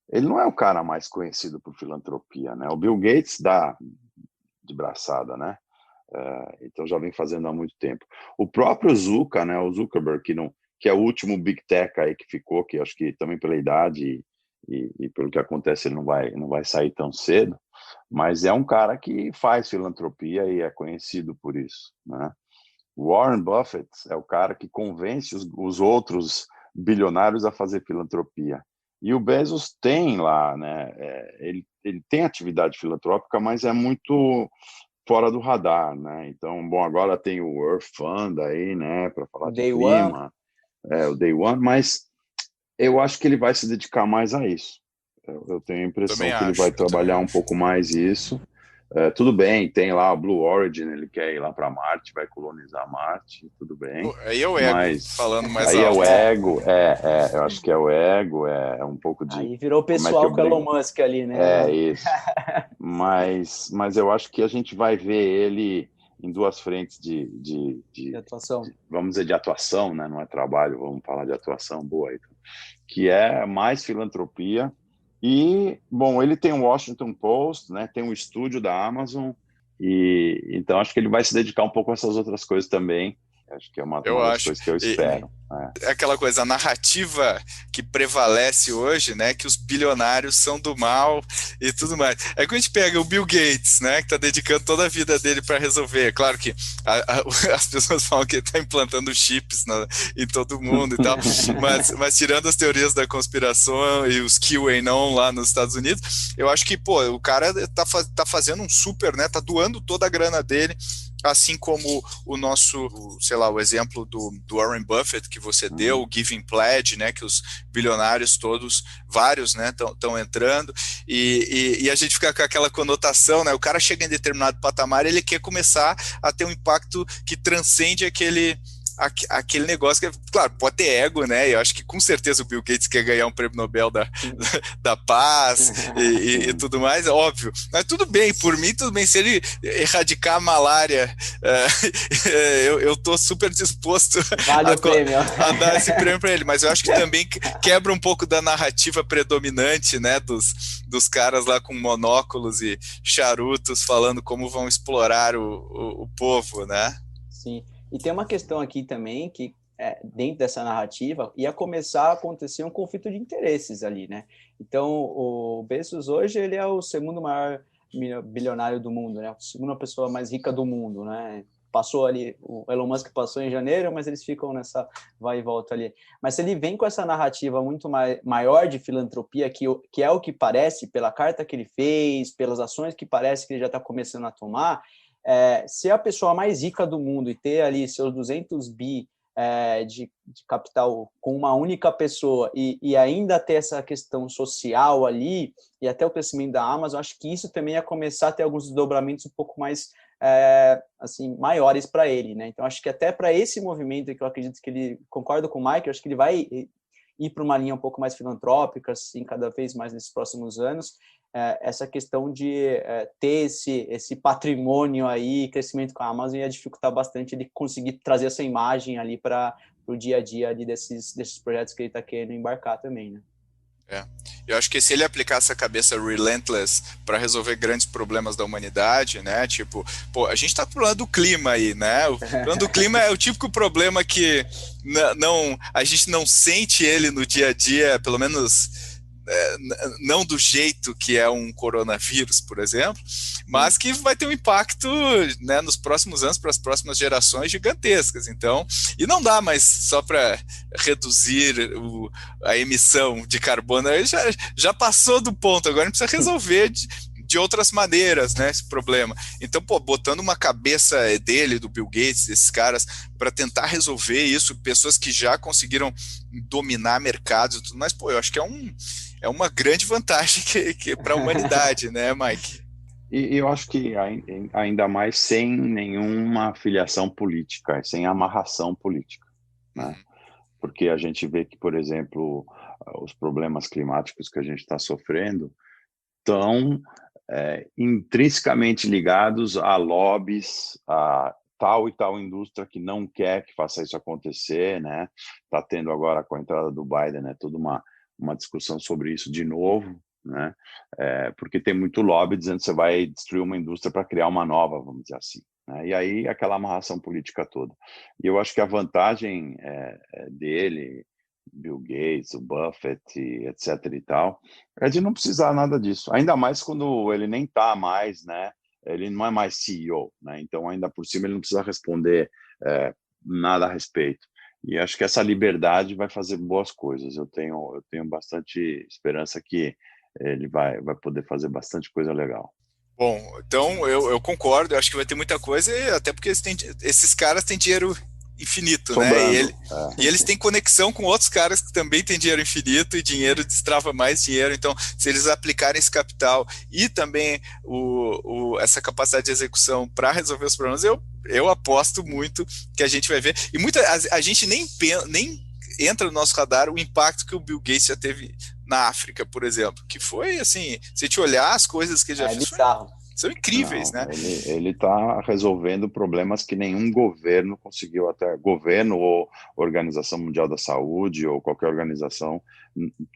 S4: ele não é o cara mais conhecido por filantropia, né? O Bill Gates dá de braçada, né? Então já vem fazendo há muito tempo. O próprio Zucca, né, o Zuckerberg, que é o último Big Tech aí que ficou, que acho que também pela idade e pelo que acontece ele não vai sair tão cedo, mas é um cara que faz filantropia e é conhecido por isso, né? Warren Buffett é o cara que convence os outros bilionários a fazer filantropia. E o Bezos tem lá, né? Ele tem atividade filantrópica, mas é muito fora do radar, né? Então, bom, agora tem o Earth Fund aí, né, para falar de clima, o Day One, mas eu acho que ele vai se dedicar mais a isso. Eu tenho a impressão que ele vai trabalhar um pouco mais isso. Tudo bem, tem lá o Blue Origin, ele quer ir lá para Marte, vai colonizar Marte, tudo bem.
S2: Aí é o ego falando mais
S4: aí
S2: alto.
S4: Aí é o ego, eu acho que é o ego, é um pouco de...
S3: Aí virou pessoal com o Elon Musk ali, né?
S4: Isso. mas eu acho que a gente vai ver ele em duas frentes de
S3: atuação.
S4: Vamos dizer, de atuação, né? Não é trabalho, vamos falar de atuação boa aí. Que é mais filantropia. E, bom, ele tem o Washington Post, né? Tem o estúdio da Amazon, e então acho que ele vai se dedicar um pouco a essas outras coisas também. Acho que é uma das coisas que eu espero.
S2: É aquela coisa, a narrativa que prevalece hoje, né, que os bilionários são do mal e tudo mais. É quando a gente pega o Bill Gates, né, que está dedicando toda a vida dele para resolver. Claro que as pessoas falam que ele está implantando chips em todo mundo e tal, mas tirando as teorias da conspiração e os QAnon lá nos Estados Unidos, eu acho que, pô, o cara tá fazendo um super, né, tá doando toda a grana dele, assim como o nosso, sei lá, o exemplo do Warren Buffett que você deu, o Giving Pledge, né, que os bilionários todos, vários, né, estão entrando, e a gente fica com aquela conotação, né, o cara chega em determinado patamar, ele quer começar a ter um impacto que transcende aquele negócio que, claro, pode ter ego, né? Eu acho que com certeza o Bill Gates quer ganhar um prêmio Nobel da paz e tudo mais, é óbvio. Mas tudo bem, por mim, tudo bem. Se ele erradicar a malária, eu estou super disposto a dar esse prêmio para ele. Mas eu acho que também quebra um pouco da narrativa predominante, né? Dos caras lá com monóculos e charutos falando como vão explorar o povo, né?
S3: Sim. E tem uma questão aqui também que, dentro dessa narrativa, ia começar a acontecer um conflito de interesses ali, né? Então, o Bezos hoje, ele é o segundo maior bilionário do mundo, né? A segunda pessoa mais rica do mundo, né? Passou ali, o Elon Musk passou em janeiro, mas eles ficam nessa vai e volta ali. Mas se ele vem com essa narrativa muito maior de filantropia, que é o que parece, pela carta que ele fez, pelas ações que parece que ele já está começando a tomar, ser a pessoa mais rica do mundo e ter ali seus 200 bi de capital com uma única pessoa e ainda ter essa questão social ali e até o crescimento da Amazon, acho que isso também ia começar a ter alguns desdobramentos um pouco mais assim, maiores para ele, né? Então, acho que até para esse movimento que eu acredito que ele, concordo com o Mike, eu acho que ele vai ir para uma linha um pouco mais filantrópica, assim, cada vez mais nesses próximos anos, essa questão de ter esse patrimônio aí, crescimento com a Amazon, ia dificultar bastante ele conseguir trazer essa imagem ali para o dia a dia ali desses projetos que ele está querendo embarcar também, né?
S2: Eu acho que se ele aplicar essa cabeça relentless para resolver grandes problemas da humanidade, né, tipo, pô, a gente tá falando do clima aí, né, o problema do clima é o típico problema que a gente não sente ele no dia a dia, pelo menos não do jeito que é um coronavírus, por exemplo, mas que vai ter um impacto, né, nos próximos anos, para as próximas gerações gigantescas. Então, e não dá mais só para reduzir a emissão de carbono, já passou do ponto, agora a gente precisa resolver de outras maneiras, né, esse problema. Então, pô, botando uma cabeça dele, do Bill Gates, desses caras, para tentar resolver isso, pessoas que já conseguiram dominar mercados e tudo mais, pô, eu acho que é uma grande vantagem que para a humanidade, né, Mike?
S4: E eu acho que ainda mais sem nenhuma filiação política, sem amarração política, né? Porque a gente vê que, por exemplo, os problemas climáticos que a gente está sofrendo estão intrinsecamente ligados a lobbies, a tal e tal indústria que não quer que faça isso acontecer, né? Está tendo agora, com a entrada do Biden, né, toda uma discussão sobre isso de novo, né? Porque tem muito lobby dizendo que você vai destruir uma indústria para criar uma nova, vamos dizer assim, né? E aí aquela amarração política toda. E eu acho que a vantagem dele, Bill Gates, o Buffett, etc. e tal, é de não precisar nada disso. Ainda mais quando ele nem está mais, né? Ele não é mais CEO, né? Então, ainda por cima, ele não precisa responder nada a respeito. E acho que essa liberdade vai fazer boas coisas. Eu tenho bastante esperança que ele vai poder fazer bastante coisa legal.
S2: Bom, então eu concordo, eu acho que vai ter muita coisa, até porque esses caras têm dinheiro infinito,
S4: sobrando,
S2: né? E eles têm conexão com outros caras que também têm dinheiro infinito, e dinheiro destrava mais dinheiro. Então, se eles aplicarem esse capital e também essa capacidade de execução para resolver os problemas, eu aposto muito que a gente vai ver. E a gente nem entra no nosso radar o impacto que o Bill Gates já teve na África, por exemplo, que foi assim, se a gente olhar as coisas que ele já fez, são incríveis, né?
S4: Ele está resolvendo problemas que nenhum governo conseguiu, até governo ou Organização Mundial da Saúde ou qualquer organização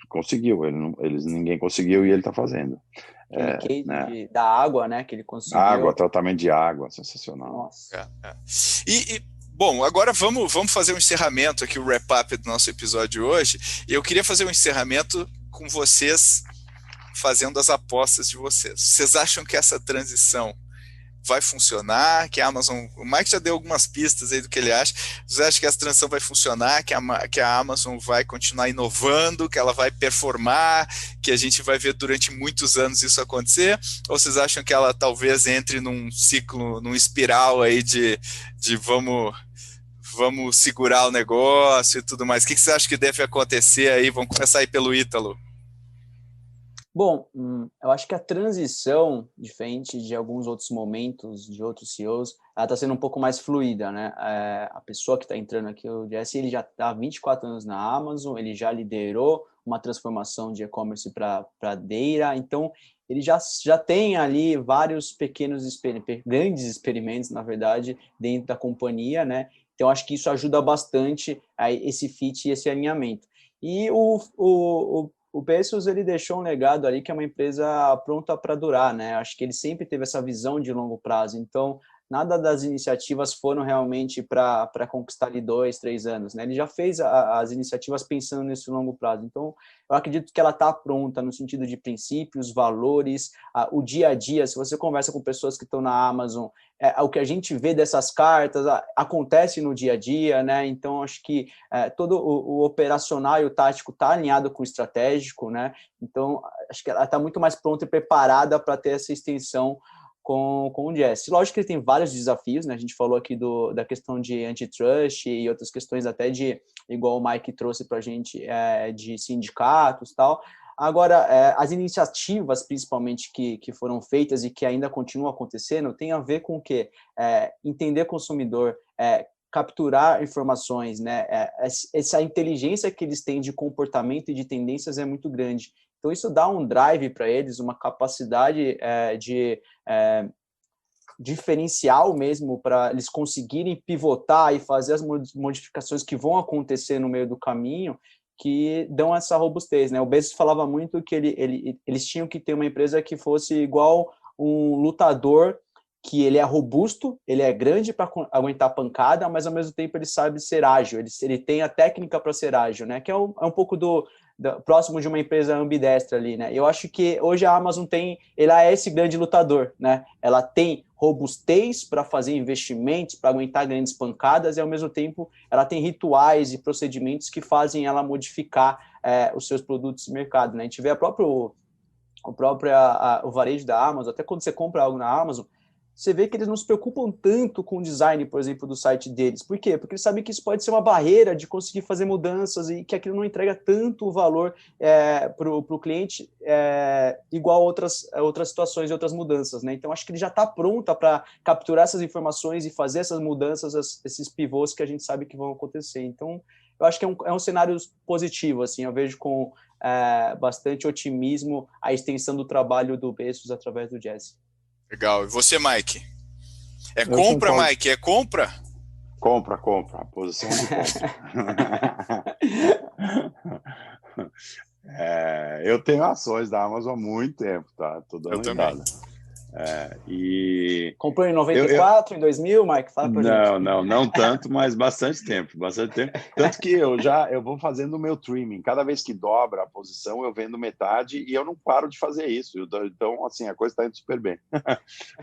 S4: conseguiu. Ninguém conseguiu e ele está fazendo.
S3: Da água, né? Que ele conseguiu.
S4: Água, tratamento de água, sensacional.
S3: Nossa.
S2: Bom, agora vamos fazer um encerramento aqui, o wrap-up do nosso episódio de hoje. E eu queria fazer um encerramento com vocês fazendo as apostas de vocês. Vocês acham que essa transição vai funcionar? Que a Amazon... O Mike já deu algumas pistas aí do que ele acha. Vocês acham que essa transição vai funcionar? Que a Amazon vai continuar inovando? Que ela vai performar? Que a gente vai ver durante muitos anos isso acontecer? Ou vocês acham que ela talvez entre num ciclo, num espiral aí de vamos segurar o negócio e tudo mais? O que vocês acham que deve acontecer aí? Vamos começar aí pelo Ítalo.
S3: Bom, eu acho que a transição, diferente de alguns outros momentos de outros CEOs, ela está sendo um pouco mais fluida, né? A pessoa que está entrando aqui, o Jesse, ele já está há 24 anos na Amazon, ele já liderou uma transformação de e-commerce para Deira, então ele já tem ali vários grandes experimentos, na verdade, dentro da companhia, né? Então, acho que isso ajuda bastante a esse fit e esse alinhamento. E o Bezos, ele deixou um legado ali que é uma empresa pronta para durar, né? Acho que ele sempre teve essa visão de longo prazo. Então, nada das iniciativas foram realmente para conquistar ali 2, 3 anos, né? Ele já fez as iniciativas pensando nesse longo prazo. Então, eu acredito que ela está pronta no sentido de princípios, valores, o dia a dia. Se você conversa com pessoas que estão na Amazon, o que a gente vê dessas cartas acontece no dia a dia, né? Então, acho que todo o operacional e o tático está alinhado com o estratégico, né? Então, acho que ela está muito mais pronta e preparada para ter essa extensão com o Jesse. Lógico que ele tem vários desafios, né? A gente falou aqui da questão de antitrust e outras questões até igual o Mike trouxe para a gente, de sindicatos e tal. Agora, as iniciativas, principalmente, que foram feitas e que ainda continuam acontecendo, tem a ver com o quê? Entender consumidor, capturar informações, né? Essa inteligência que eles têm de comportamento e de tendências é muito grande. Então, isso dá um drive para eles, uma capacidade de diferencial mesmo para eles conseguirem pivotar e fazer as modificações que vão acontecer no meio do caminho, que dão essa robustez, né? O Bezos falava muito que eles tinham que ter uma empresa que fosse igual um lutador, que ele é robusto, ele é grande para aguentar pancada, mas ao mesmo tempo ele sabe ser ágil, ele tem a técnica para ser ágil, né? Que é um pouco próximo de uma empresa ambidestra ali, né? Eu acho que hoje a Amazon ela é esse grande lutador, né? Ela tem robustez para fazer investimentos, para aguentar grandes pancadas, e ao mesmo tempo ela tem rituais e procedimentos que fazem ela modificar os seus produtos no mercado, né? A gente vê o varejo da Amazon, até quando você compra algo na Amazon, você vê que eles não se preocupam tanto com o design, por exemplo, do site deles. Por quê? Porque eles sabem que isso pode ser uma barreira de conseguir fazer mudanças e que aquilo não entrega tanto valor para o cliente igual outras situações e outras mudanças, né? Então, acho que ele já está pronta para capturar essas informações e fazer essas mudanças, esses pivôs que a gente sabe que vão acontecer. Então, eu acho que é um cenário positivo, assim, eu vejo com bastante otimismo a extensão do trabalho do Bezos através do Jesse.
S2: Legal. E você, Mike? Compra, Mike? É compra?
S4: Compra. A posição de compra. Eu tenho ações da Amazon há muito tempo, tá? Tô dando risada.
S3: Comprou em 94, em 2000, Mike? Fala pra gente.
S4: Não tanto, mas bastante tempo. Tanto que eu vou fazendo o meu trimming. Cada vez que dobra a posição, eu vendo metade e eu não paro de fazer isso. Então, assim, a coisa está indo super bem.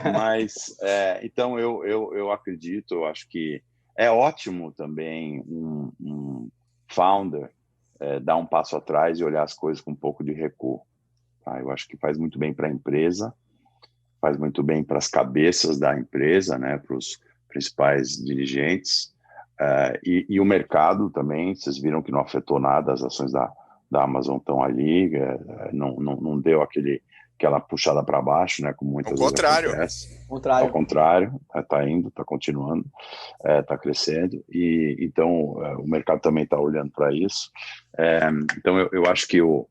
S4: Mas, então, eu acredito, eu acho que é ótimo também um founder dar um passo atrás e olhar as coisas com um pouco de recuo. Tá? Eu acho que faz muito bem para a empresa, faz muito bem para as cabeças da empresa, né, para os principais dirigentes, e o mercado também. Vocês viram que não afetou nada, as ações da Amazon estão ali, não deu aquela puxada para baixo, né, como muitas vezes acontece. Ao contrário, está indo, está continuando, está crescendo, e então o mercado também está olhando para isso. Então eu acho que o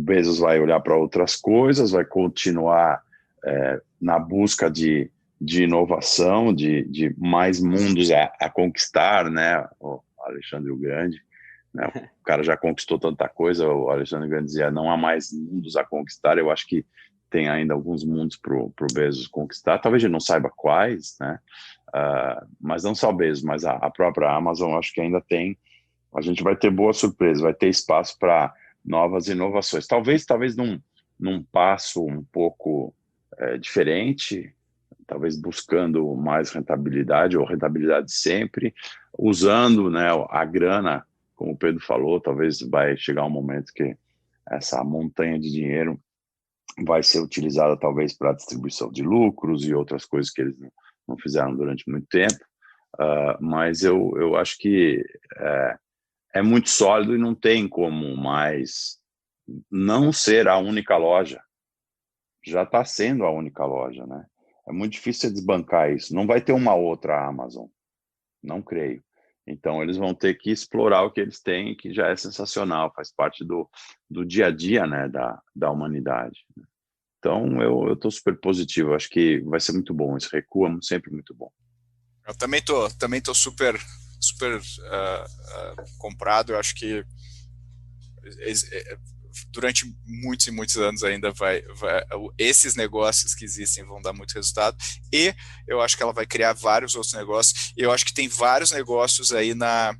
S4: Bezos vai olhar para outras coisas, vai continuar na busca de inovação, de mais mundos a conquistar, né, o Alexandre o Grande. O cara já conquistou tanta coisa, o Alexandre Grande dizia, não há mais mundos a conquistar. Eu acho que tem ainda alguns mundos para o Bezos conquistar, talvez ele não saiba quais, né? Mas não só o Bezos, mas a própria Amazon, acho que ainda tem, a gente vai ter boa surpresa, vai ter espaço para novas inovações, talvez num passo um pouco diferente, talvez buscando mais rentabilidade, ou rentabilidade sempre, usando, né, a grana, como o Pedro falou, talvez vai chegar um momento que essa montanha de dinheiro vai ser utilizada talvez para a distribuição de lucros e outras coisas que eles não fizeram durante muito tempo, mas eu acho que é muito sólido e não tem como mais não ser a única loja. Já está sendo a única loja, né? É muito difícil desbancar isso. Não vai ter uma outra Amazon, não creio. Então, eles vão ter que explorar o que eles têm, que já é sensacional, faz parte do dia a dia, né, da humanidade. Então, eu estou super positivo, acho que vai ser muito bom, esse recuo é sempre muito bom.
S2: Eu também tô super comprado. Eu acho que durante muitos e muitos anos ainda esses negócios que existem vão dar muito resultado, e eu acho que ela vai criar vários outros negócios, e eu acho que tem vários negócios aí na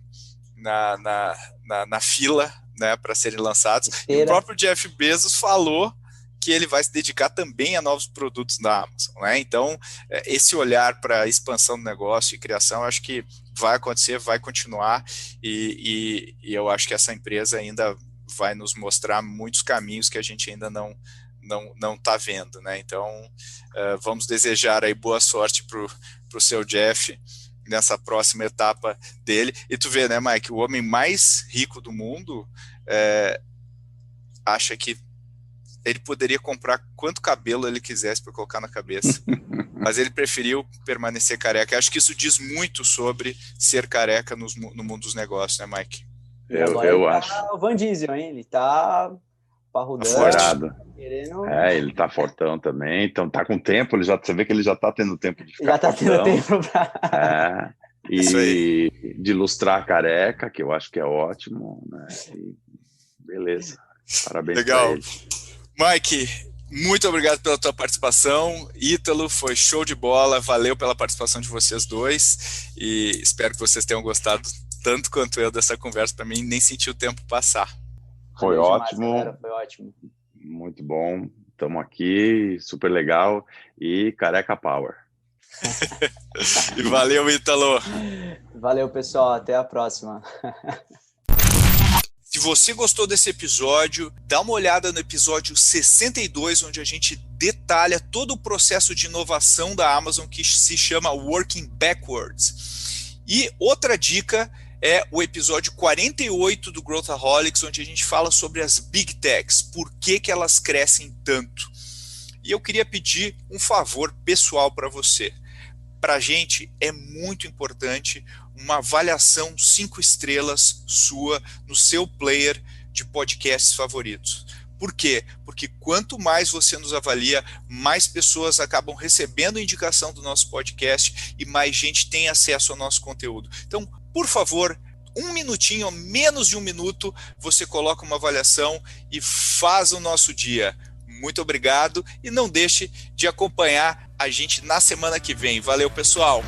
S2: fila, né, para serem lançados. E o próprio Jeff Bezos falou que ele vai se dedicar também a novos produtos da Amazon, né? Então, esse olhar para a expansão do negócio e criação, eu acho que vai acontecer, vai continuar, e eu acho que essa empresa ainda vai nos mostrar muitos caminhos que a gente ainda não está vendo, né? Então, vamos desejar aí boa sorte para o seu Jeff nessa próxima etapa dele. E tu vê, né, Mike, o homem mais rico do mundo acha que ele poderia comprar quanto cabelo ele quisesse para colocar na cabeça, mas ele preferiu permanecer careca. Eu acho que isso diz muito sobre ser careca no mundo dos negócios, né, Mike?
S4: Eu acho.
S3: O Van Diesel, hein? Ele tá
S4: parrudando.
S3: Querendo...
S4: Ele tá fortão também, então tá com tempo, você vê que ele já tá tendo tempo de ficar
S3: já tá
S4: fortão.
S3: Tendo tempo pra...
S4: E de lustrar a careca, que eu acho que é ótimo, né? E beleza, parabéns.
S2: Legal.
S4: Pra ele.
S2: Mike, muito obrigado pela tua participação. Ítalo, foi show de bola, valeu pela participação de vocês dois, e espero que vocês tenham gostado tanto quanto eu dessa conversa. Para mim, nem senti o tempo passar.
S4: Foi ótimo.
S3: Demais, galera, foi ótimo.
S4: Muito bom, estamos aqui, super legal, e careca power.
S2: E valeu, Ítalo.
S3: Valeu, pessoal, até a próxima.
S2: Se você gostou desse episódio, dá uma olhada no episódio 62, onde a gente detalha todo o processo de inovação da Amazon, que se chama Working Backwards. E outra dica é o episódio 48 do Growthaholics, onde a gente fala sobre as Big Techs, por que elas crescem tanto. E eu queria pedir um favor pessoal para você. Para a gente é muito importante uma avaliação 5 estrelas sua no seu player de podcasts favoritos. Por quê? Porque quanto mais você nos avalia, mais pessoas acabam recebendo indicação do nosso podcast e mais gente tem acesso ao nosso conteúdo. Então, por favor, 1 minutinho, menos de 1 minuto, você coloca uma avaliação e faz o nosso dia. Muito obrigado e não deixe de acompanhar a gente na semana que vem. Valeu, pessoal!